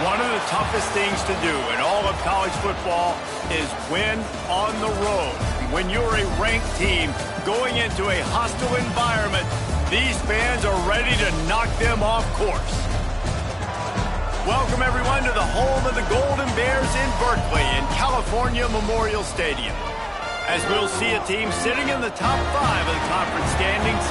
One of the toughest things to do in all of college football is win on the road. When you're a ranked team going into a hostile environment, these fans are ready to knock them off course. Welcome, everyone, to the home of the Golden Bears in Berkeley in California Memorial Stadium. As we'll see a team sitting in the top 5 of the conference standings,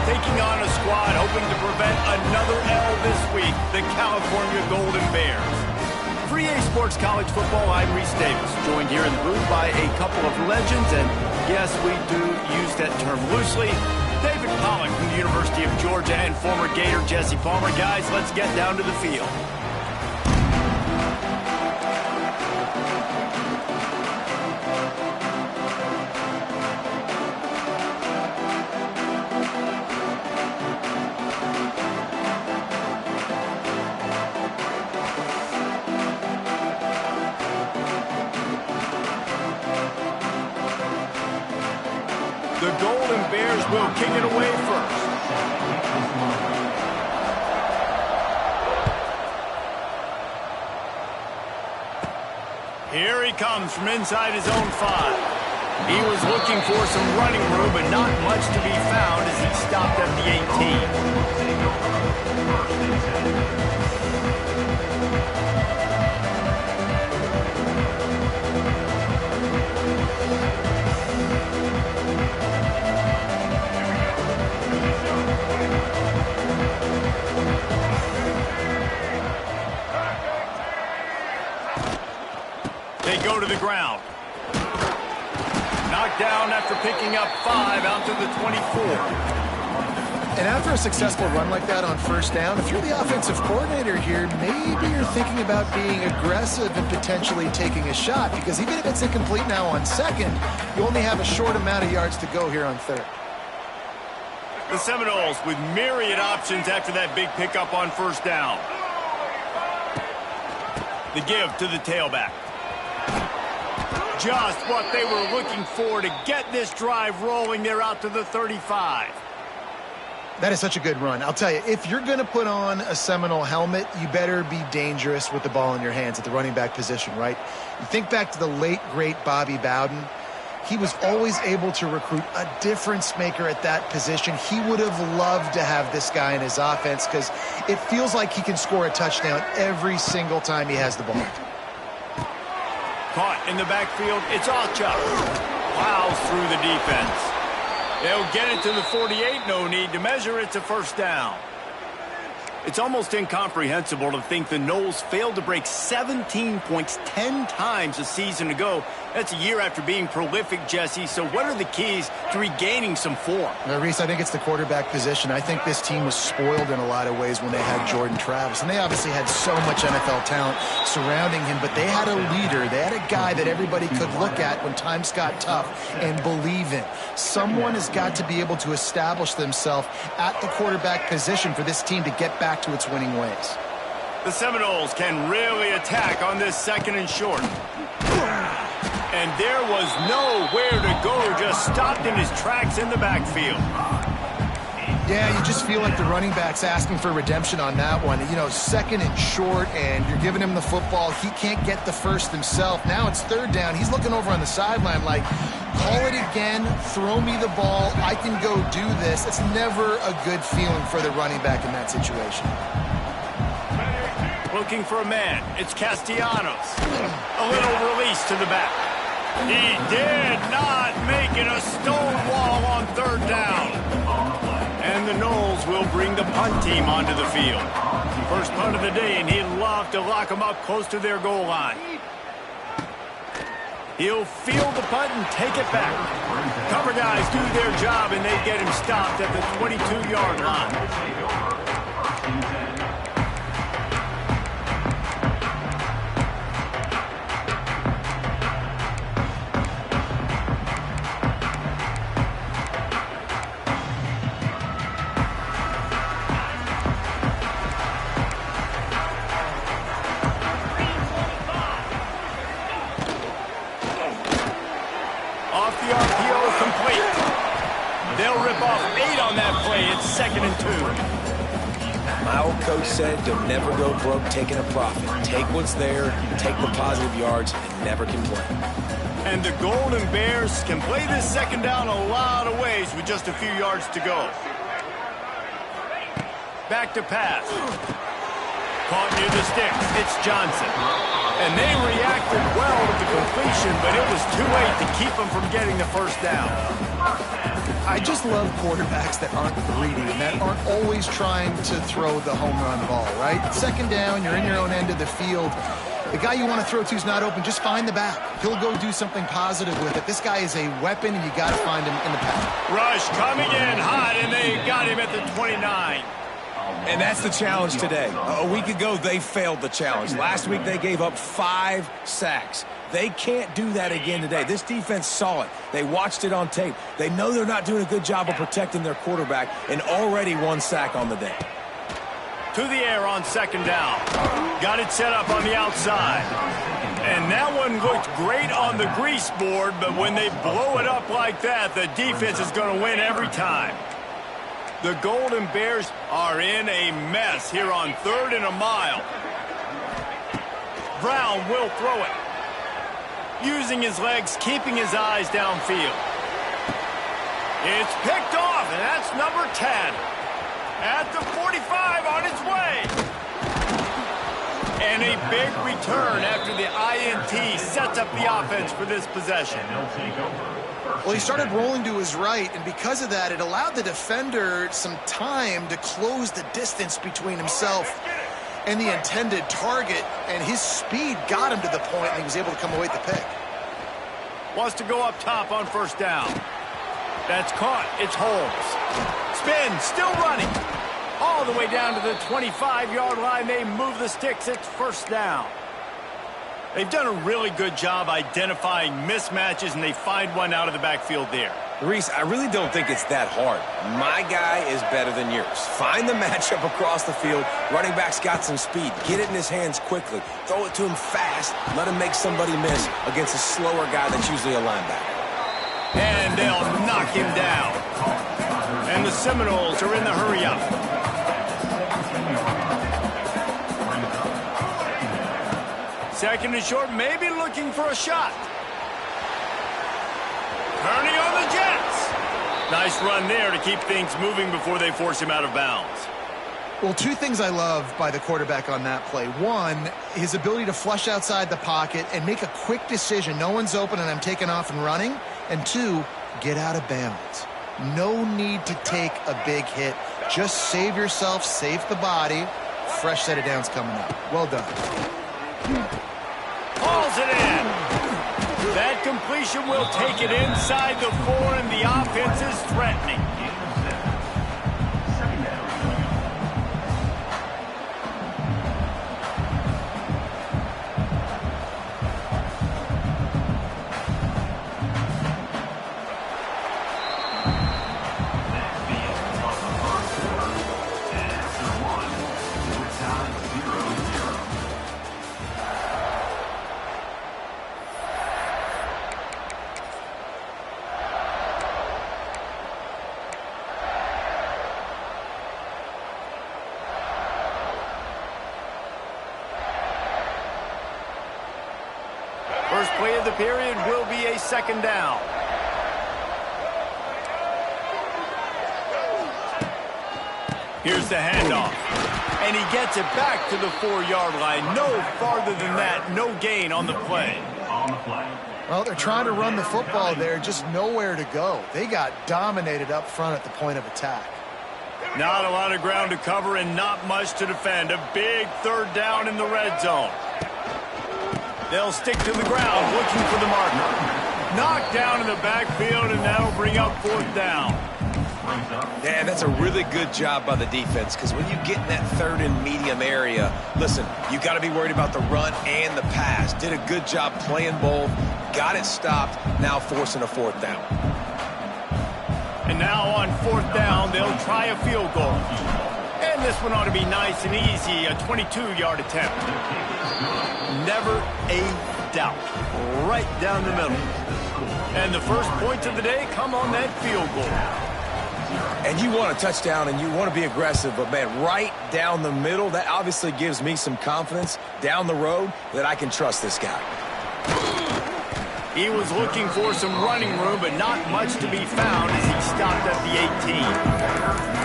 taking on a squad hoping to prevent another L this week, the California Golden Bears. For EA Sports College Football, I'm Reese Davis, joined here in the booth by a couple of legends, and yes, we do use that term loosely. David Pollack from the University of Georgia and former Gator Jesse Palmer. Guys, let's get down to the field. The Golden Bears will kick it away first. Here he comes from inside his own 5. He was looking for some running room, but not much to be found as he stopped at the 18. They go to the ground. Knocked down after picking up 5 out to the 24. And after a successful run like that on first down, if you're the offensive coordinator here, maybe you're thinking about being aggressive and potentially taking a shot, because even if it's incomplete now on second, you only have a short amount of yards to go here on third. The Seminoles with myriad options after that big pickup on first down. The give to the tailback. Just what they were looking for to get this drive rolling. They're out to the 35. That is such a good run. I'll tell you, if you're going to put on a Seminole helmet, you better be dangerous with the ball in your hands at the running back position, right? You think back to the late, great Bobby Bowden. He was always able to recruit a difference maker at that position. He would have loved to have this guy in his offense because it feels like he can score a touchdown every single time he has the ball. Caught in the backfield. It's Alchuk. Plows through the defense. They'll get it to the 48. No need to measure it to first down. It's almost incomprehensible to think the Noles failed to break 17 points 10 times a season ago. That's a year after being prolific, Jesse. So what are the keys to regaining some form? Reese, I think it's the quarterback position. I think this team was spoiled in a lot of ways when they had Jordan Travis. And they obviously had so much NFL talent surrounding him, but they had a leader. They had a guy that everybody could look at when times got tough and believe in. Someone has got to be able to establish themselves at the quarterback position for this team to get back to its winning ways. The Seminoles can really attack on this second and short. And there was nowhere to go, just stopped in his tracks in the backfield. Yeah, you just feel like the running back's asking for redemption on that one. You know, second and short, and you're giving him the football. He can't get the first himself. Now it's third down. He's looking over on the sideline like, call it again, throw me the ball, I can go do this. It's never a good feeling for the running back in that situation. Looking for a man. It's Castellanos. A little release to the back. He did not make it a stone wall on third down. And the Noles will bring the punt team onto the field. First punt of the day, and he'd love to lock them up close to their goal line. He'll field the punt and take it back. Cover guys do their job, and they get him stopped at the 22-yard line. They'll rip off 8 on that play. It's 2nd and 2. My old coach said, don't never go broke taking a profit. Take what's there, take the positive yards, and never complain. And the Golden Bears can play this second down a lot of ways with just a few yards to go. Back to pass. Caught near the sticks. It's Johnson. And they reacted well with the completion, but it was too late to keep them from getting the first down. I just love quarterbacks that aren't greedy and that aren't always trying to throw the home run ball, right? Second down, you're in your own end of the field. The guy you want to throw to is not open. Just find the back. He'll go do something positive with it. This guy is a weapon, and you got to find him in the pack. Rush coming in hot, and they got him at the 29. And that's the challenge today. A week ago, they failed the challenge. Last week, they gave up 5 sacks. They can't do that again today. This defense saw it. They watched it on tape. They know they're not doing a good job of protecting their quarterback, and already 1 sack on the day. To the air on second down. Got it set up on the outside. And that one looked great on the grease board, but when they blow it up like that, the defense is going to win every time. The Golden Bears are in a mess here on 3rd and a mile. Brown will throw it. Using his legs, keeping his eyes downfield. It's picked off, and that's number 10. At the 45 on its way. And a big return after the INT sets up the offense for this possession. Well, he started rolling to his right, and because of that, it allowed the defender some time to close the distance between himself and the intended target, and his speed got him to the point, and he was able to come away with the pick. Wants to go up top on first down. That's caught. It's Holmes. Spin, still running. All the way down to the 25-yard line. They move the sticks. It's first down. They've done a really good job identifying mismatches, and they find one out of the backfield there. Reese, I really don't think it's that hard. My guy is better than yours. Find the matchup across the field. Running back's got some speed. Get it in his hands quickly. Throw it to him fast. Let him make somebody miss against a slower guy that's usually a linebacker. And they'll knock him down. And the Seminoles are in the hurry-up. Second and short, maybe looking for a shot. Turning on the Jets. Nice run there to keep things moving before they force him out of bounds. Well, 2 things I love by the quarterback on that play. 1, his ability to flush outside the pocket and make a quick decision. No one's open and I'm taking off and running. And 2, get out of bounds. No need to take a big hit. Just save yourself, save the body. Fresh set of downs coming up. Well done. Hauls it in. That completion will take it inside the 4, and the offense is threatening. First play of the period will be a second down. Here's the handoff. And he gets it back to the 4-yard line. No farther than that. No gain on the play. Well, they're trying to run the football there. Just nowhere to go. They got dominated up front at the point of attack. Not a lot of ground to cover and not much to defend. A big 3rd down in the red zone. They'll stick to the ground looking for the marker. Knocked down in the backfield, and that'll bring up 4th down. Yeah, that's a really good job by the defense, because when you get in that 3rd and medium area, listen, you got to be worried about the run and the pass. Did a good job playing both, got it stopped, now forcing a 4th down. And now on 4th down, they'll try a field goal. And this one ought to be nice and easy, a 22-yard attempt. Never a doubt. Right down the middle. And the first points of the day come on that field goal. And you want a touchdown and you want to be aggressive, but, man, right down the middle, that obviously gives me some confidence down the road that I can trust this guy. He was looking for some running room, but not much to be found as he stopped at the 18.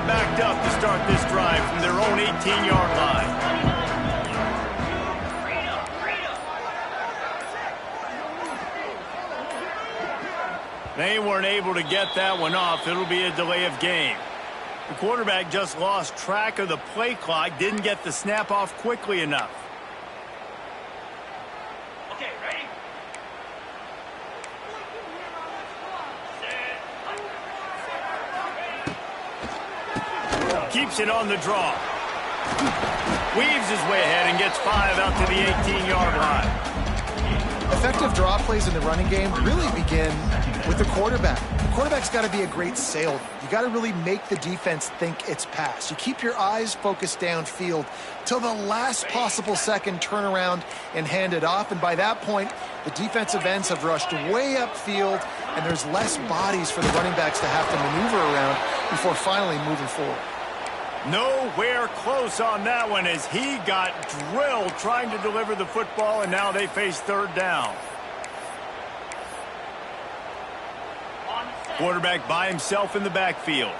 Backed up to start this drive from their own 18-yard line. They weren't able to get that one off. It'll be a delay of game. The quarterback just lost track of the play clock, didn't get the snap off quickly enough. Keeps it on the draw. Weaves his way ahead and gets 5 out to the 18-yard line. Effective draw plays in the running game really begin with the quarterback. The quarterback's got to be a great salesman. You got to really make the defense think it's pass. You keep your eyes focused downfield till the last possible second, turn around and hand it off. And by that point, the defensive ends have rushed way upfield, and there's less bodies for the running backs to have to maneuver around before finally moving forward. Nowhere close on that one as he got drilled trying to deliver the football, and now they face third down. Quarterback by himself in the backfield.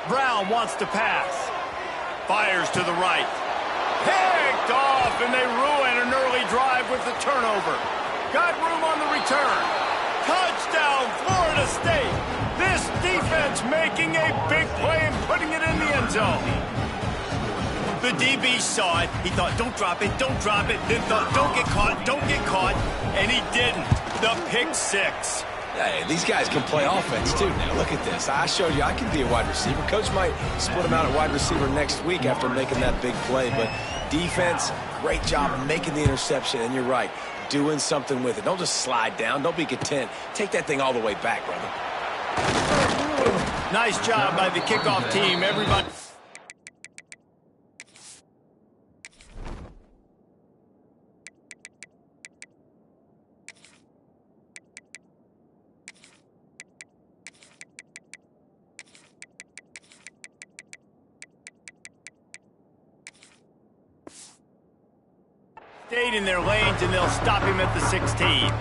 Brown wants to pass. Fires to the right. Picked off, and they ruin an early drive with the turnover. Got room on the return. Touchdown, Florida State. This defense making a big play and putting it in the end zone. The DB saw it. He thought, don't drop it, don't drop it. Then thought, don't get caught. And he didn't. The pick six. Hey, these guys can play offense, too. Now, look at this. I showed you I can be a wide receiver. Coach might split him out at wide receiver next week after making that big play. But defense, great job making the interception. And you're right, doing something with it. Don't just slide down. Don't be content. Take that thing all the way back, brother. Nice job by the kickoff team. Everybody. Stayed in their lanes, and they'll stop him at the 16.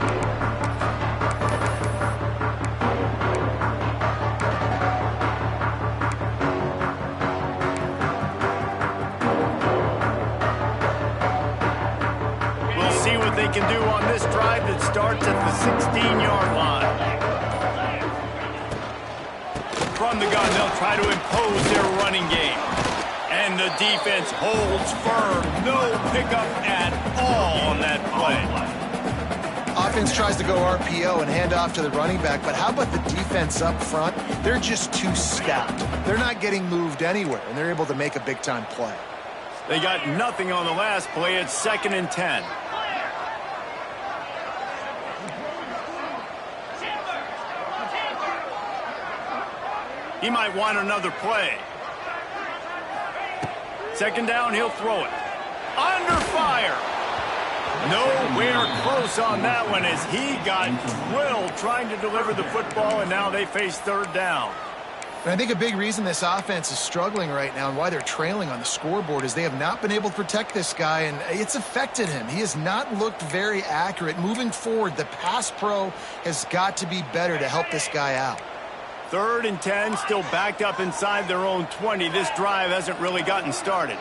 We'll see what they can do on this drive that starts at the 16-yard line. From the gun, they'll try to impose their running game. And the defense holds firm. No pickup at all on that play. Offense tries to go RPO and hand off to the running back, but how about the defense up front? They're just too stout. They're not getting moved anywhere, and they're able to make a big-time play. They got nothing on the last play. It's 2nd and 10. He might want another play. 2nd down, he'll throw it. Under fire. Nowhere close on that one as he got drilled trying to deliver the football, and now they face 3rd down. And I think a big reason this offense is struggling right now and why they're trailing on the scoreboard is they have not been able to protect this guy, and it's affected him. He has not looked very accurate. Moving forward, the pass pro has got to be better to help this guy out. 3rd and 10, still backed up inside their own 20. This drive hasn't really gotten started.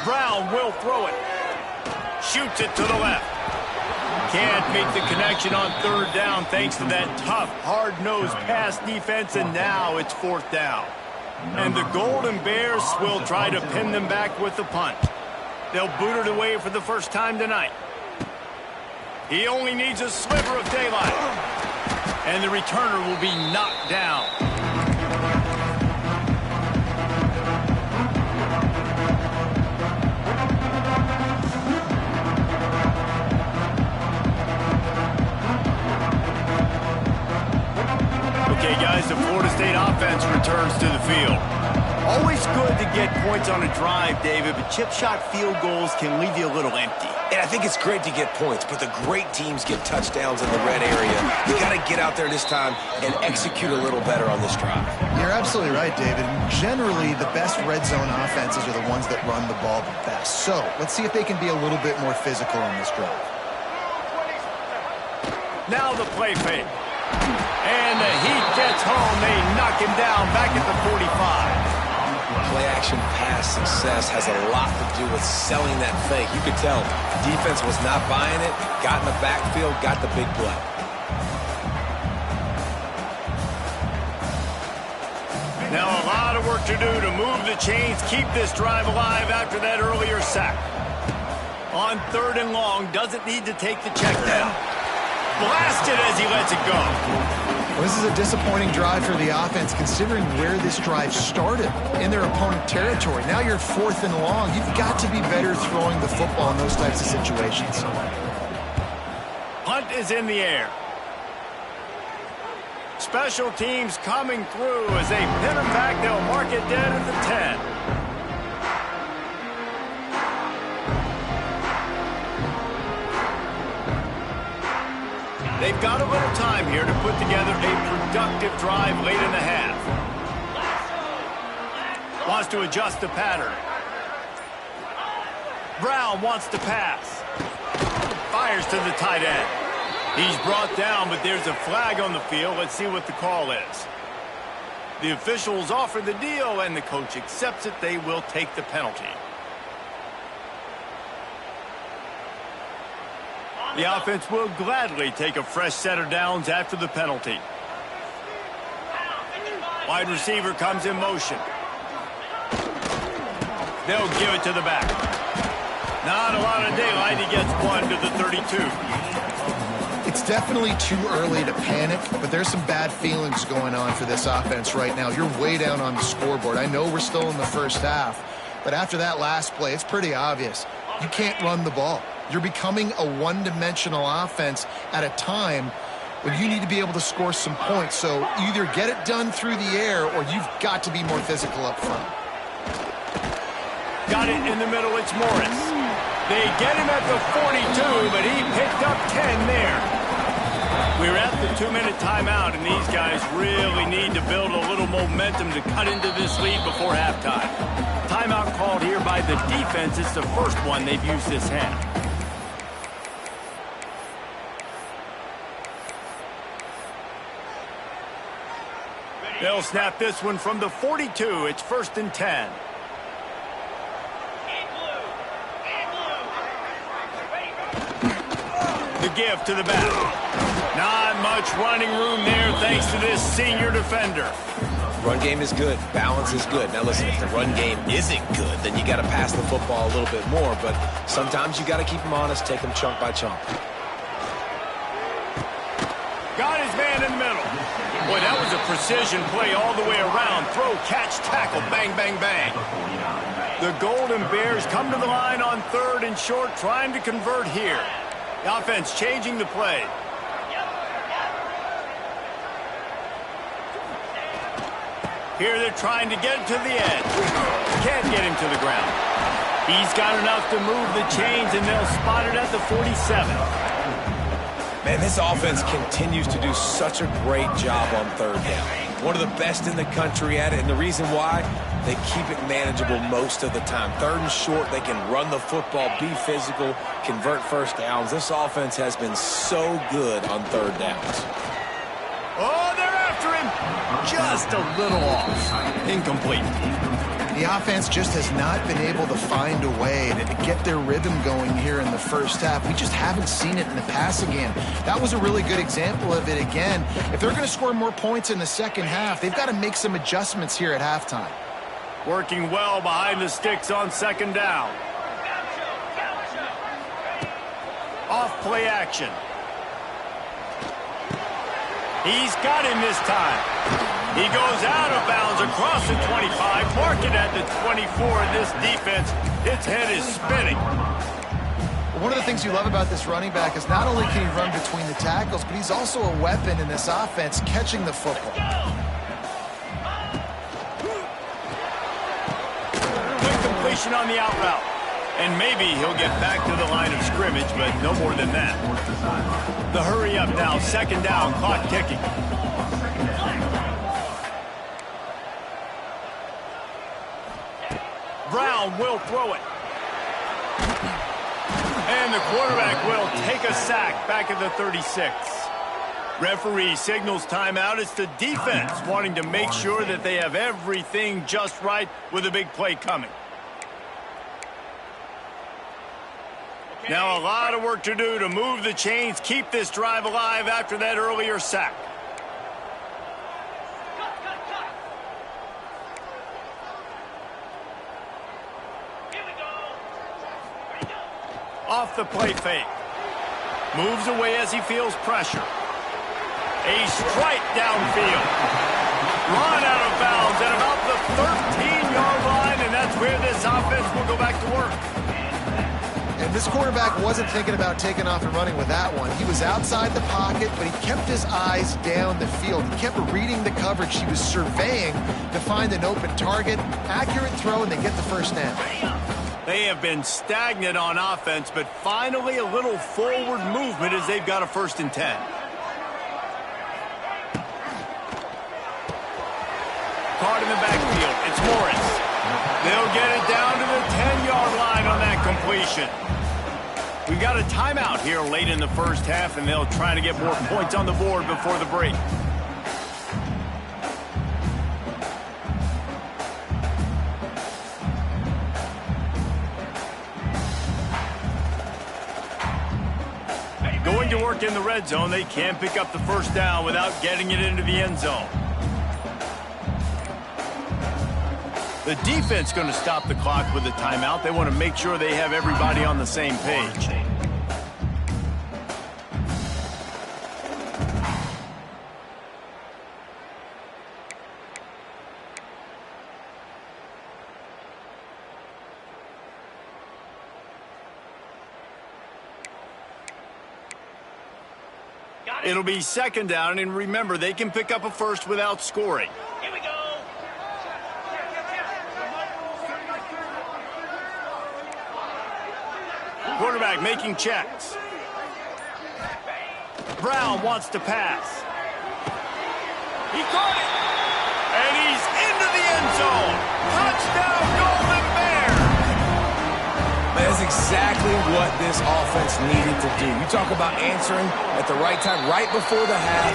Brown will throw it. Shoots it to the left. Can't make the connection on 3rd down thanks to that tough, hard-nosed pass defense, and now it's 4th down. And the Golden Bears will try to pin them back with the punt. They'll boot it away for the first time tonight. He only needs a sliver of daylight. And the returner will be knocked down. points on a drive, David, but chip shot field goals can leave you a little empty. And I think it's great to get points, but the great teams get touchdowns in the red area. You got to get out there this time and execute a little better on this drive. You're absolutely right, David. And generally, the best red zone offenses are the ones that run the ball the best. So let's see if they can be a little bit more physical on this drive. Now the play fake. And the Heat gets home. They knock him down back at the 45. Play-action pass success has a lot to do with selling that fake. You could tell defense was not buying it, got in the backfield, got the big play. Now a lot of work to do to move the chains, keep this drive alive after that earlier sack. On 3rd and long, doesn't need to take the check down. Blasted as he lets it go. Well, this is a disappointing drive for the offense, considering where this drive started in their opponent territory. Now you're 4th and long. You've got to be better throwing the football in those types of situations. Punt is in the air. Special teams coming through as they pin him back. They'll mark it dead at the 10. They've got a little time here to put together a productive drive late in the half. Wants to adjust the pattern. Brown wants to pass. Fires to the tight end. He's brought down, but there's a flag on the field. Let's see what the call is. The officials offer the deal, and the coach accepts it. They will take the penalty. The offense will gladly take a fresh set of downs after the penalty. Wide receiver comes in motion. They'll give it to the back. Not a lot of daylight. He gets one to the 32. It's definitely too early to panic, but there's some bad feelings going on for this offense right now. You're way down on the scoreboard. I know we're still in the first half, but after that last play, it's pretty obvious. You can't run the ball. You're becoming a one-dimensional offense at a time when you need to be able to score some points. So either get it done through the air or you've got to be more physical up front. Got it in the middle. It's Morris. They get him at the 42, but he picked up 10 there. We're at the 2-minute timeout, and these guys really need to build a little momentum to cut into this lead before halftime. Timeout called here by the defense. It's the first one they've used this half. They'll snap this one from the 42. It's 1st and 10. The give to the back. Not much running room there thanks to this senior defender. Run game is good. Balance is good. Now listen, if the run game isn't good, then you got to pass the football a little bit more. But sometimes you got to keep them honest, take them chunk by chunk. Got his man in the middle. Boy, that was a precision play all the way around. Throw, catch, tackle, bang, bang, bang. The Golden Bears come to the line on 3rd and short, trying to convert here. The offense changing the play. Here they're trying to get it to the edge. Can't get him to the ground. He's got enough to move the chains, and they'll spot it at the 47. Man, this offense continues to do such a great job on 3rd down. One of the best in the country at it, and the reason why, they keep it manageable most of the time. 3rd and short, they can run the football, be physical, convert first downs. This offense has been so good on 3rd downs. Oh, they're after him. Just a little off. Incomplete. The offense just has not been able to find a way to get their rhythm going here in the first half. We just haven't seen it in the passing game. That was a really good example of it again. If they're going to score more points in the second half, they've got to make some adjustments here at halftime. Working well behind the sticks on 2nd down. Off play action. He's got him this time. He goes out of bounds across the 25, mark it at the 24. This defense, its head is spinning. One of the things you love about this running back is not only can he run between the tackles, but he's also a weapon in this offense, catching the football. separation on the out route. And maybe he'll get back to the line of scrimmage, but no more than that. The hurry up now, second down, clock ticking. Brown will throw it. And the quarterback will take a sack back at the 36. Referee signals timeout. It's the defense wanting to make sure that they have everything just right with a big play coming. Now a lot of work to do to move the chains, keep this drive alive after that earlier sack. Off the play fake. Moves away as he feels pressure. A strike downfield. Run out of bounds at about the 13-yard line, and that's where this offense will go back to work. And this quarterback wasn't thinking about taking off and running with that one. He was outside the pocket, but he kept his eyes down the field. He kept reading the coverage. He was surveying to find an open target. Accurate throw, and they get the first down. They have been stagnant on offense, but finally a little forward movement as they've got a 1st and 10. Caught in the backfield. It's Morris. They'll get it down to the 10-yard line on that completion. We've got a timeout here late in the first half, and they'll try to get more points on the board before the break. Going to work in the red zone, they can't pick up the first down without getting it into the end zone. The defense going to stop the clock with a timeout. They want to make sure they have everybody on the same page. It'll be second down, and remember, they can pick up a first without scoring. Here we go. Quarterback making checks. Brown wants to pass. He caught it. And he's into the end zone. Touchdown, Golden Bears. That's exactly what this offense needed to do. You talk about answering at the right time, right before the half,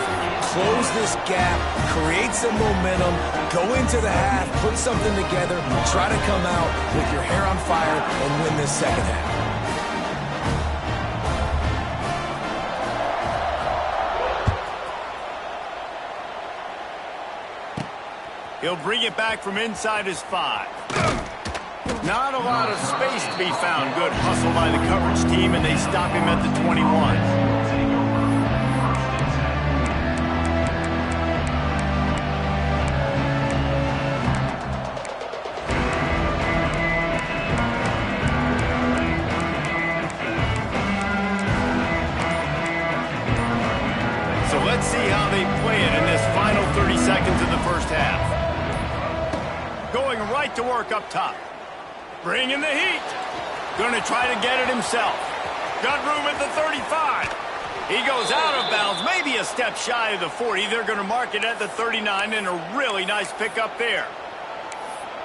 close this gap, create some momentum, go into the half, put something together, try to come out with your hair on fire and win this second half. He'll bring it back from inside his 5. Not a lot of space to be found. Good hustle by the coverage team, and they stop him at the 21. So let's see how they play it in this final 30 seconds of the first half. Going right to work up top. Bringing the heat. Going to try to get it himself. Got room at the 35. He goes out of bounds, maybe a step shy of the 40. They're going to mark it at the 39, and a really nice pickup there.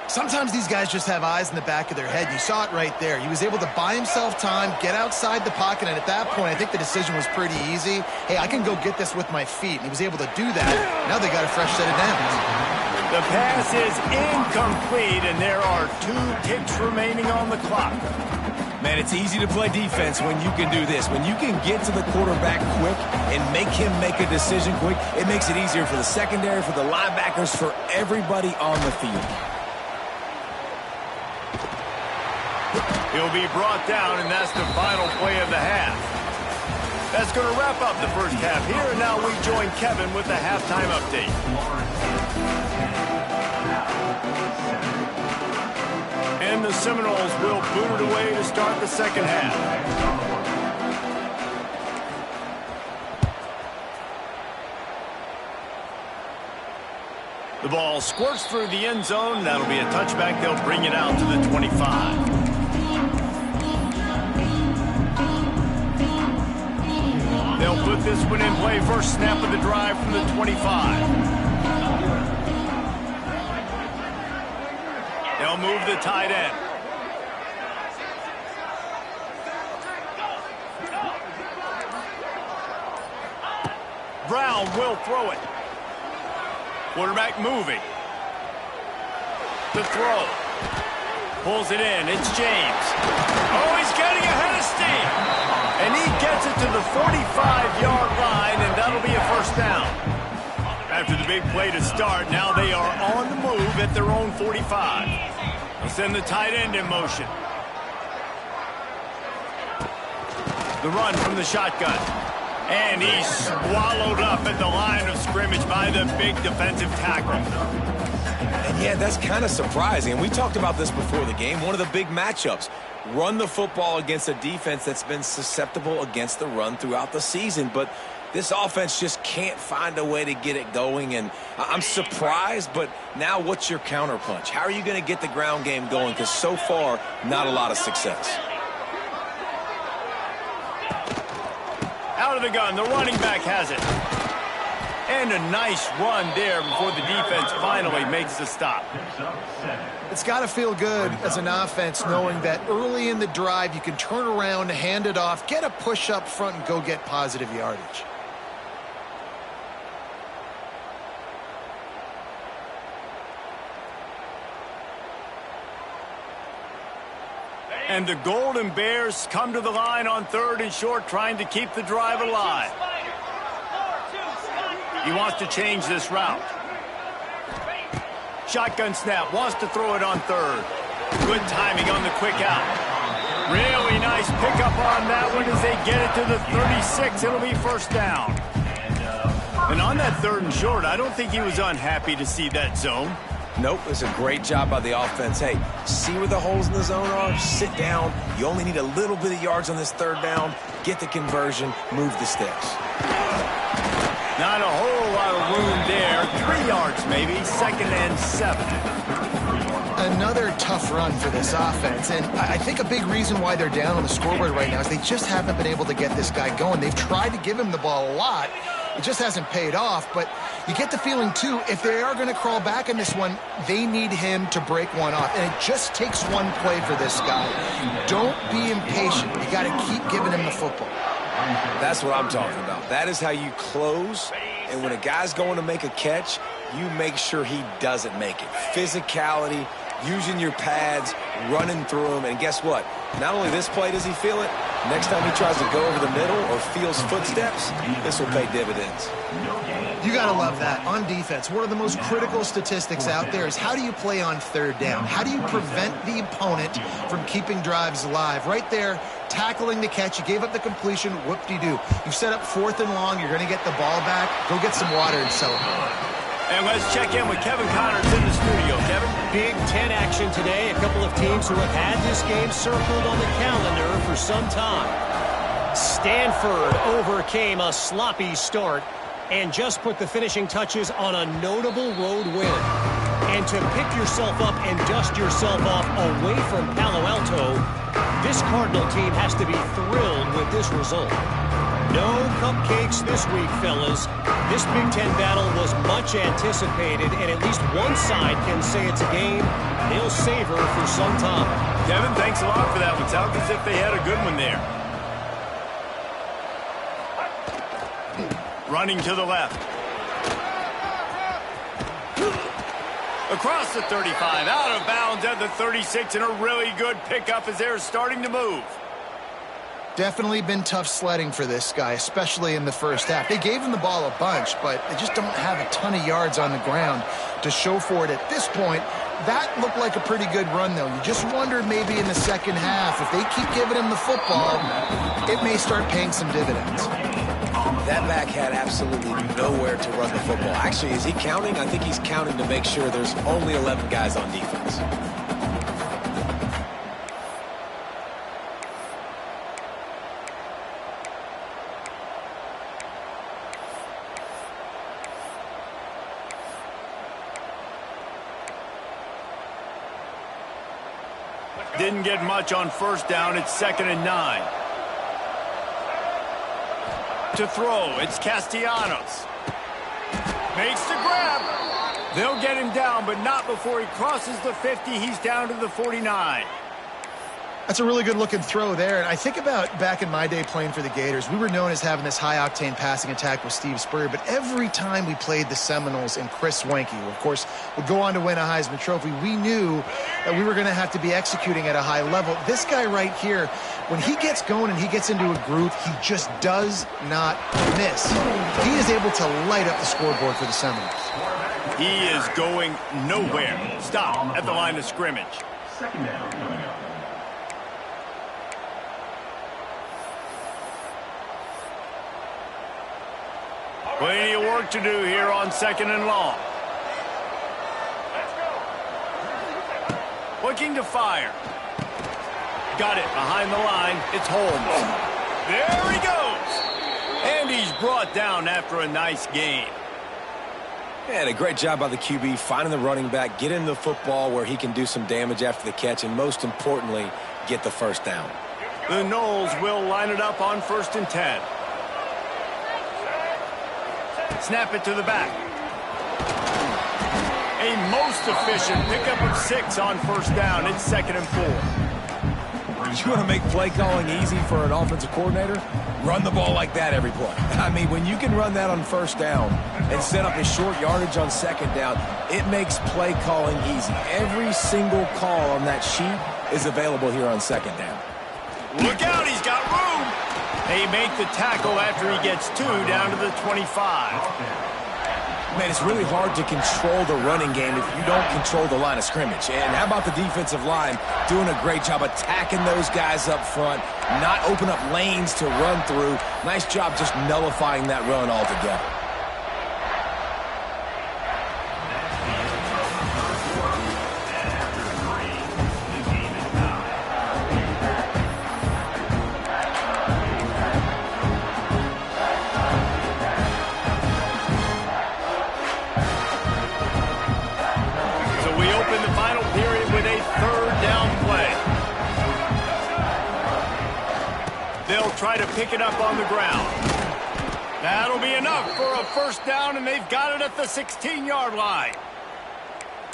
Sometimes these guys just have eyes in the back of their head. You saw it right there. He was able to buy himself time, get outside the pocket, and at that point, I think the decision was pretty easy. Hey, I can go get this with my feet, and he was able to do that. Now they got a fresh set of downs. The pass is incomplete, and there are 2 ticks remaining on the clock. Man, it's easy to play defense when you can do this. When you can get to the quarterback quick and make him make a decision quick, it makes it easier for the secondary, for the linebackers, for everybody on the field. He'll be brought down, and that's the final play of the half. That's going to wrap up the first half here, and now we join Kevin with the halftime update. And the Seminoles will boot it away to start the second half. The ball squirts through the end zone. That'll be a touchback. They'll bring it out to the 25. They'll put this one in play. First snap of the drive from the 25. They'll move the tight end. Brown will throw it. Quarterback moving. The throw. Pulls it in. It's James. Oh, he's getting ahead of steam. And he gets it to the 45-yard line, and that'll be a first down. After the big play to start, now they are on the move at their own 45. They'll send the tight end in motion. The run from the shotgun. And he's swallowed up at the line of scrimmage by the big defensive tackle. And yeah, that's kind of surprising. And we talked about this before the game. One of the big matchups. Run the football against a defense that's been susceptible against the run throughout the season. But this offense just can't find a way to get it going. And I'm surprised, but now what's your counterpunch? How are you going to get the ground game going? Because so far, not a lot of success. Out of the gun, the running back has it. And a nice run there before the defense finally makes the stop. It's got to feel good as an offense knowing that early in the drive you can turn around, hand it off, get a push up front, and go get positive yardage. And the Golden Bears come to the line on 3rd and short, trying to keep the drive alive. He wants to change this route. Shotgun snap, wants to throw it on 3rd. Good timing on the quick out. Really nice pickup on that one as they get it to the 36. It'll be first down. And on that 3rd and short, I don't think he was unhappy to see that zone. Nope, it's a great job by the offense. Hey, see where the holes in the zone are? Sit down. You only need a little bit of yards on this 3rd down. Get the conversion. Move the sticks. Not a whole lot of room there. 3 yards maybe. 2nd and 7. Another tough run for this offense. And I think a big reason why they're down on the scoreboard right now is they just haven't been able to get this guy going. They've tried to give him the ball a lot. It just hasn't paid off, but you get the feeling, too, if they are going to crawl back in this one, they need him to break one off. And it just takes one play for this guy. Don't be impatient. You got to keep giving him the football. That's what I'm talking about. That is how you close. And when a guy's going to make a catch, you make sure he doesn't make it. Physicality, using your pads, running through them. And guess what? Not only this play does he feel it, next time he tries to go over the middle or feels footsteps, this will pay dividends. You got to love that. On defense, one of the most critical statistics out there is how do you play on 3rd down? How do you prevent the opponent from keeping drives alive? Right there, tackling the catch. You gave up the completion. Whoop-de-doo. You set up 4th and long. You're going to get the ball back. Go get some water and celebrate. And let's check in with Kevin Connors in the studio. Kevin? Big 10 action today. A couple of teams who have had this game circled on the calendar for some time. Stanford overcame a sloppy start and just put the finishing touches on a notable road win. And to pick yourself up and dust yourself off away from Palo Alto, this Cardinal team has to be thrilled with this result. No cupcakes this week, fellas. This Big Ten battle was much anticipated, and at least one side can say it's a game they'll savor for some time. Kevin, thanks a lot for that one. Sounds as if they had a good one there. Running to the left. Across the 35, out of bounds at the 36, and a really good pickup as they're starting to move. Definitely been tough sledding for this guy, especially in the first half. They gave him the ball a bunch, but they just don't have a ton of yards on the ground to show for it at this point. That looked like a pretty good run, though. You just wonder maybe in the second half, if they keep giving him the football, it may start paying some dividends. That back had absolutely nowhere to run the football. Actually, is he counting? I think he's counting to make sure there's only 11 guys on defense. Didn't get much on first down. It's 2nd and 9. To throw, it's Castellanos. Makes the grab. They'll get him down, but not before he crosses the 50. He's down to the 49. That's a really good-looking throw there. And I think about back in my day playing for the Gators, we were known as having this high-octane passing attack with Steve Spurrier, but every time we played the Seminoles and Chris Wenke, who, of course, would go on to win a Heisman Trophy, we knew that we were going to have to be executing at a high level. This guy right here, when he gets going and he gets into a groove, he just does not miss. He is able to light up the scoreboard for the Seminoles. He is going nowhere. Stop at the line of scrimmage. 2nd down coming up. Plenty of work to do here on 2nd and long. Looking to fire. Got it behind the line. It's Holmes. There he goes. And he's brought down after a nice gain. And a great job by the QB finding the running back, getting the football where he can do some damage after the catch, and most importantly, get the first down. The Noles will line it up on 1st and 10. Snap it to the back. A most efficient pickup of 6 on first down. It's 2nd and 4. You want to make play calling easy for an offensive coordinator? Run the ball like that every play. I mean, when you can run that on first down and set up a short yardage on 2nd down, it makes play calling easy. Every single call on that sheet is available here on 2nd down. Look out, he's got room. They make the tackle after he gets 2 down to the 25. Man, it's really hard to control the running game if you don't control the line of scrimmage. And how about the defensive line doing a great job attacking those guys up front, not open up lanes to run through. Nice job just nullifying that run altogether. Try to pick it up on the ground. That'll be enough for a first down, and they've got it at the 16-yard line.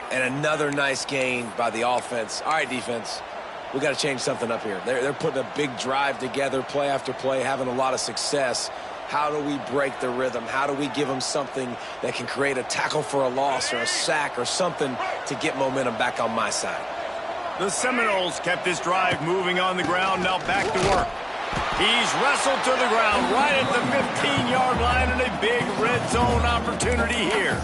And another nice gain by the offense. All right, defense, we got to change something up here. They're putting a big drive together, play after play, having a lot of success. How do we break the rhythm? How do we give them something that can create a tackle for a loss or a sack or something to get momentum back on my side? The Seminoles kept this drive moving on the ground. Now back to work. He's wrestled to the ground right at the 15-yard line, and a big red zone opportunity here.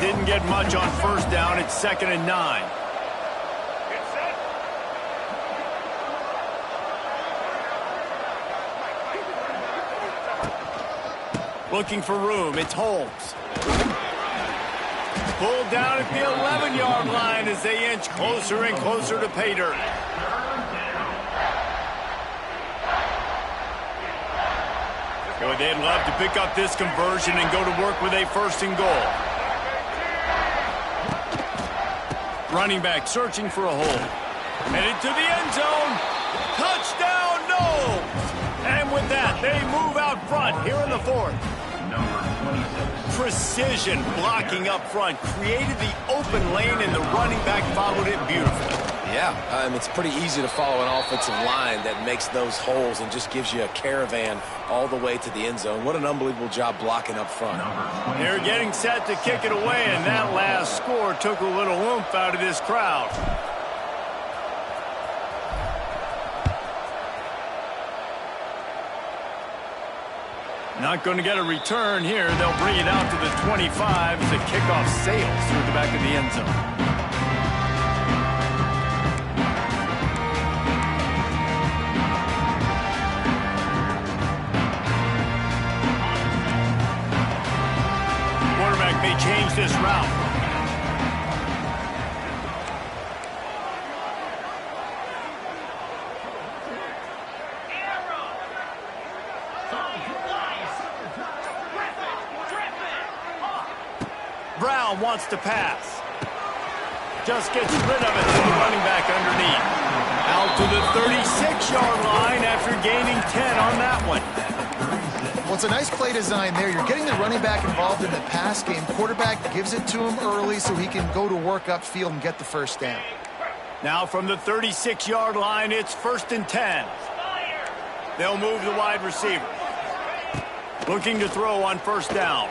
Didn't get much on first down. It's 2nd and 9. Looking for room. It's Holmes. Pulled down at the 11-yard line as they inch closer and closer to pay dirt. Boy, they'd love to pick up this conversion and go to work with a 1st and goal. Running back searching for a hole. Headed to the end zone. Touchdown, Noles! And with that, they move out front here in the 4th. Precision blocking up front created the open lane, and the running back followed it beautifully. Yeah, it's pretty easy to follow an offensive line that makes those holes and just gives you a caravan all the way to the end zone. What an unbelievable job blocking up front. They're getting set to kick it away, and that last score took a little oomph out of this crowd. Not going to get a return here. They'll bring it out to the 25 as the kickoff sails through the back of the end zone. Quarterback may change this route. Brown wants to pass. Just gets rid of it to the running back underneath. Out to the 36-yard line after gaining 10 on that one. Well, it's a nice play design there. You're getting the running back involved in the pass game. Quarterback gives it to him early so he can go to work upfield and get the first down. Now from the 36-yard line, it's 1st and 10. They'll move the wide receiver. Looking to throw on 1st down.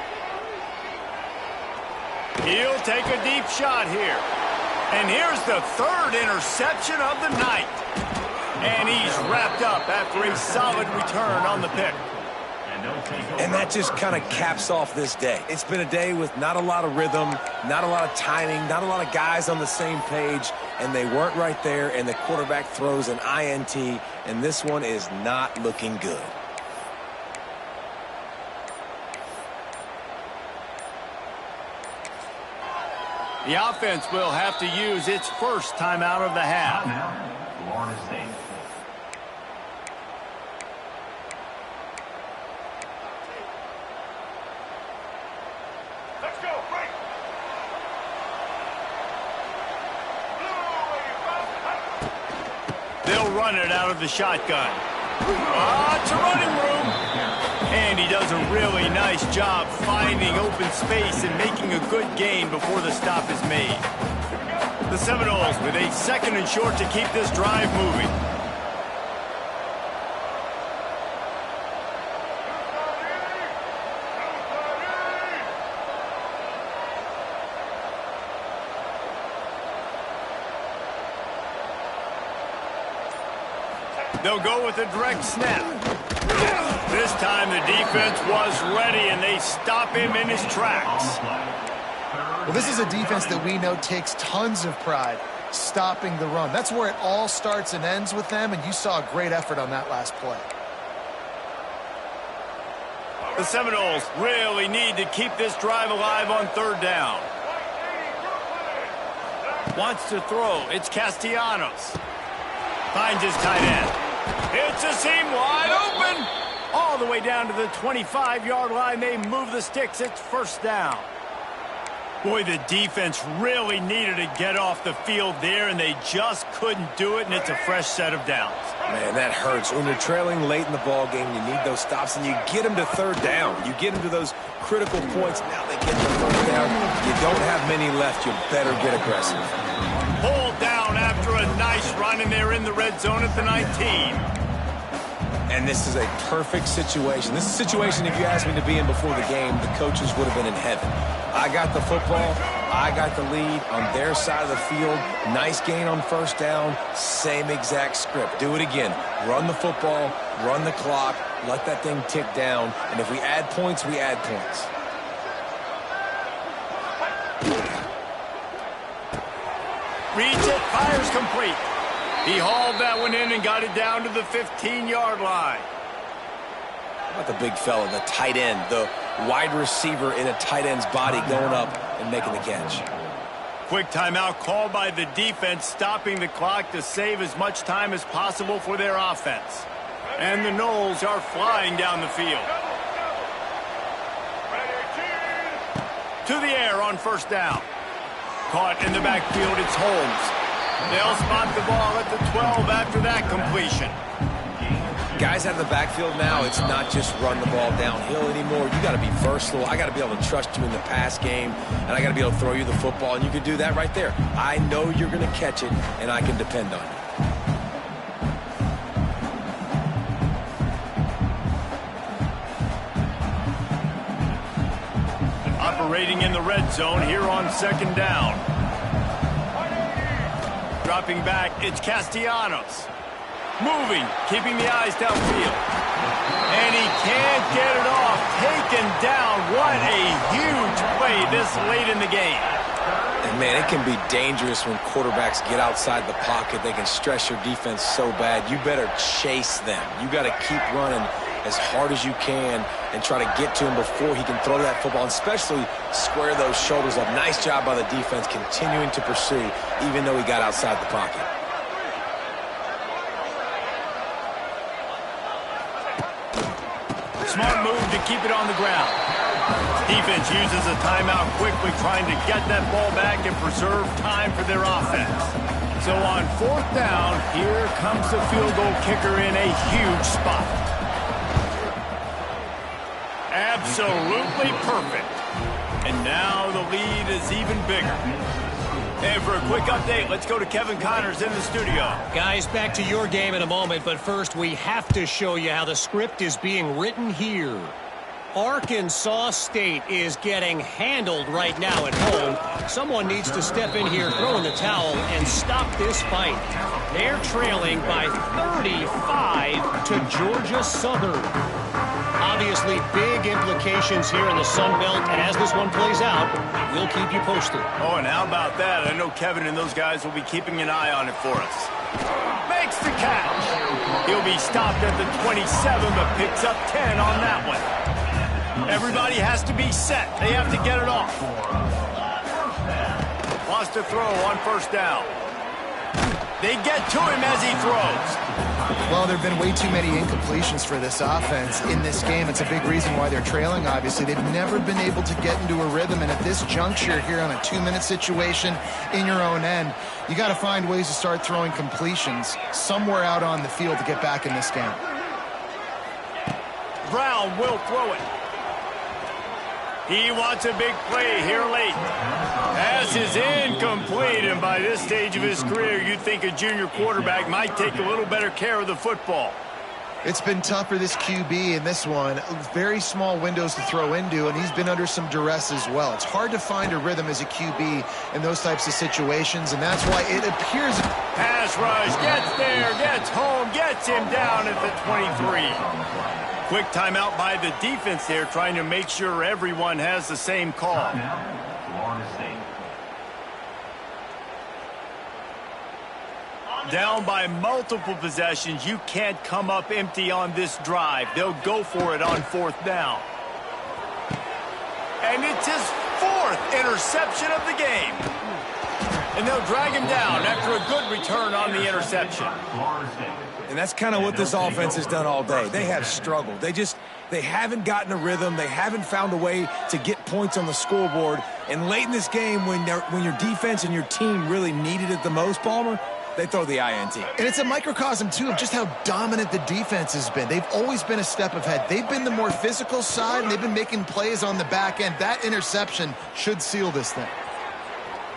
He'll take a deep shot here. And here's the 3rd interception of the night. And he's wrapped up after a solid return on the pick. And that just kind of caps off this day. It's been a day with not a lot of rhythm, not a lot of timing, not a lot of guys on the same page, and they weren't right there, and the quarterback throws an INT, and this one is not looking good. The offense will have to use its first timeout of the half. Florida State. Let's go, break. They'll run it out of the shotgun. It's a running room. And he does a really nice job finding open space and making a good gain before the stop is made. The Seminoles with a 2nd and short to keep this drive moving. They'll go with a direct snap. This time the defense was ready, and they stop him in his tracks. Well, this is a defense that we know takes tons of pride stopping the run. That's where it all starts and ends with them, and you saw a great effort on that last play. The Seminoles really need to keep this drive alive on 3rd down. Wants to throw. It's Castellanos. Finds his tight end. It's a seam wide open. All the way down to the 25-yard line. They move the sticks. It's 1st down. Boy, the defense really needed to get off the field there, and they just couldn't do it, and it's a fresh set of downs. Man, that hurts. When you're trailing late in the ball game, you need those stops, and you get them to 3rd down. You get them to those critical points. Now they get the 1st down. You don't have many left. You better get aggressive. Pulled down after a nice run, and they're in the red zone at the 19. And this is a perfect situation. This is a situation, if you asked me to be in before the game, the coaches would have been in heaven. I got the football. I got the lead on their side of the field. Nice gain on 1st down. Same exact script. Do it again. Run the football, run the clock, let that thing tick down. And if we add points, we add points. Reads it, fires complete. He hauled that one in and got it down to the 15-yard line. How about the big fella, the tight end, the wide receiver in a tight end's body going up and making the catch. Quick timeout called by the defense, stopping the clock to save as much time as possible for their offense. And the Noles are flying down the field. To the air on 1st down. Caught in the backfield, it's Holmes. They'll spot the ball at the 12 after that completion. Guys out of the backfield now, it's not just run the ball downhill anymore. You got to be versatile. I got to be able to trust you in the pass game, and I got to be able to throw you the football, and you can do that right there. I know you're going to catch it, and I can depend on you. Operating in the red zone here on 2nd down. Dropping back, it's Castellanos. Moving, keeping the eyes downfield. And he can't get it off. Taken down. What a huge play this late in the game. And, man, it can be dangerous when quarterbacks get outside the pocket. They can stress your defense so bad. You better chase them. You got to keep running as hard as you can and try to get to him before he can throw that football, and especially square those shoulders up. Nice job by the defense continuing to pursue even though he got outside the pocket. Smart move to keep it on the ground. Defense uses a timeout quickly, trying to get that ball back and preserve time for their offense. So on 4th down, here comes the field goal kicker in a huge spot. Absolutely perfect. And now the lead is even bigger. And for a quick update, let's go to Kevin Connors in the studio. Guys, back to your game in a moment, but first we have to show you how the script is being written here. Arkansas State is getting handled right now at home. Someone needs to step in here, throw in the towel, and stop this fight. They're trailing by 35 to Georgia Southern. Obviously, big implications here in the Sun Belt, and as this one plays out, we'll keep you posted. Oh, and how about that? I know Kevin and those guys will be keeping an eye on it for us. Makes the catch. He'll be stopped at the 27, but picks up 10 on that one. Everybody has to be set. They have to get it off. Wants to throw on 1st down. They get to him as he throws. Well, there have been way too many incompletions for this offense in this game. It's a big reason why they're trailing, obviously. They've never been able to get into a rhythm, and at this juncture here on a 2-minute situation in your own end, you got to find ways to start throwing completions somewhere out on the field to get back in this game. Brown will throw it. He wants a big play here late. Pass is incomplete, and by this stage of his career, you'd think a junior quarterback might take a little better care of the football. It's been tough for this QB in this one. Very small windows to throw into, and he's been under some duress as well. It's hard to find a rhythm as a QB in those types of situations, and that's why it appears... Pass rush, gets there, gets home, gets him down at the 23. Quick timeout by the defense there, trying to make sure everyone has the same call. Down by multiple possessions, you can't come up empty on this drive. They'll go for it on 4th down. And it's his 4th interception of the game. And they'll drag him down after a good return on the interception. And that's kind of what this offense has done all day. They have struggled. They haven't gotten a rhythm. They haven't found a way to get points on the scoreboard. And late in this game, when your defense and your team really needed it the most, Palmer, they throw the INT. And it's a microcosm, too, of just how dominant the defense has been. They've always been a step ahead. They've been the more physical side, and they've been making plays on the back end. That interception should seal this thing.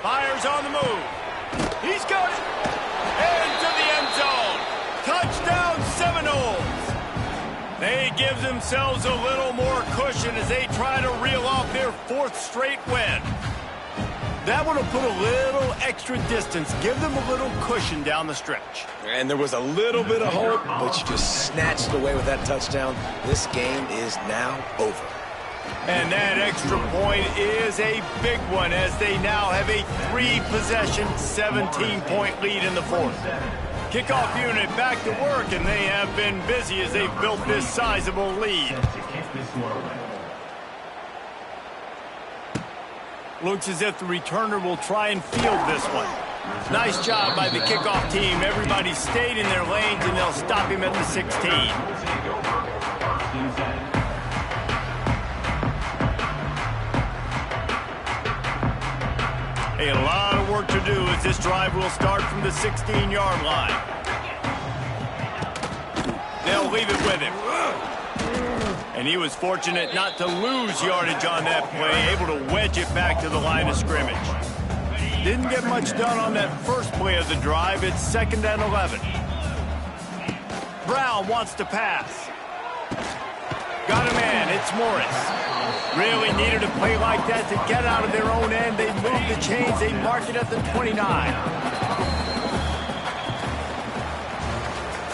Fires on the move. He's got it. Into the end zone. Touchdown Seminoles. They give themselves a little more cushion as they try to reel off their 4th straight win. That would have put a little extra distance, give them a little cushion down the stretch. And there was a little bit of hope, but you just snatched it away with that touchdown. This game is now over. And that extra point is a big one as they now have a 3-possession, 17-point lead in the 4th. Kickoff unit back to work, and they have been busy as they've built this sizable lead. Looks as if the returner will try and field this one. Nice job by the kickoff team. Everybody stayed in their lanes, and they'll stop him at the 16. A lot of work to do as this drive will start from the 16-yard line. They'll leave it with him. And he was fortunate not to lose yardage on that play, able to wedge it back to the line of scrimmage. Didn't get much done on that first play of the drive. It's 2nd and 11. Brown wants to pass. Got a man. It's Morris. Really needed a play like that to get out of their own end. They moved the chains. They mark it at the 29.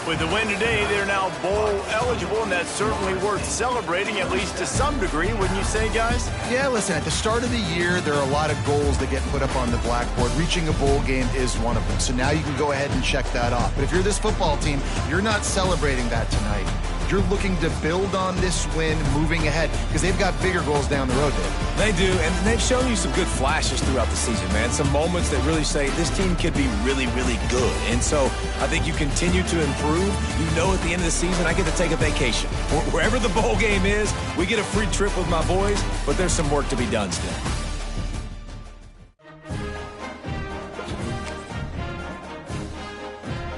With the win today, they're now bowl eligible, and that's certainly worth celebrating, at least to some degree, wouldn't you say, guys? Yeah, listen, at the start of the year, there are a lot of goals that get put up on the blackboard. Reaching a bowl game is one of them. So now you can go ahead and check that off. But if you're this football team, you're not celebrating that tonight. you're looking to build on this win moving ahead because they've got bigger goals down the road, Dave. They do, and they've shown you some good flashes throughout the season, man. Some moments that really say this team could be really, really good. And so I think you continue to improve. You know at the end of the season, I get to take a vacation. Wherever the bowl game is, we get a free trip with my boys, but there's some work to be done still.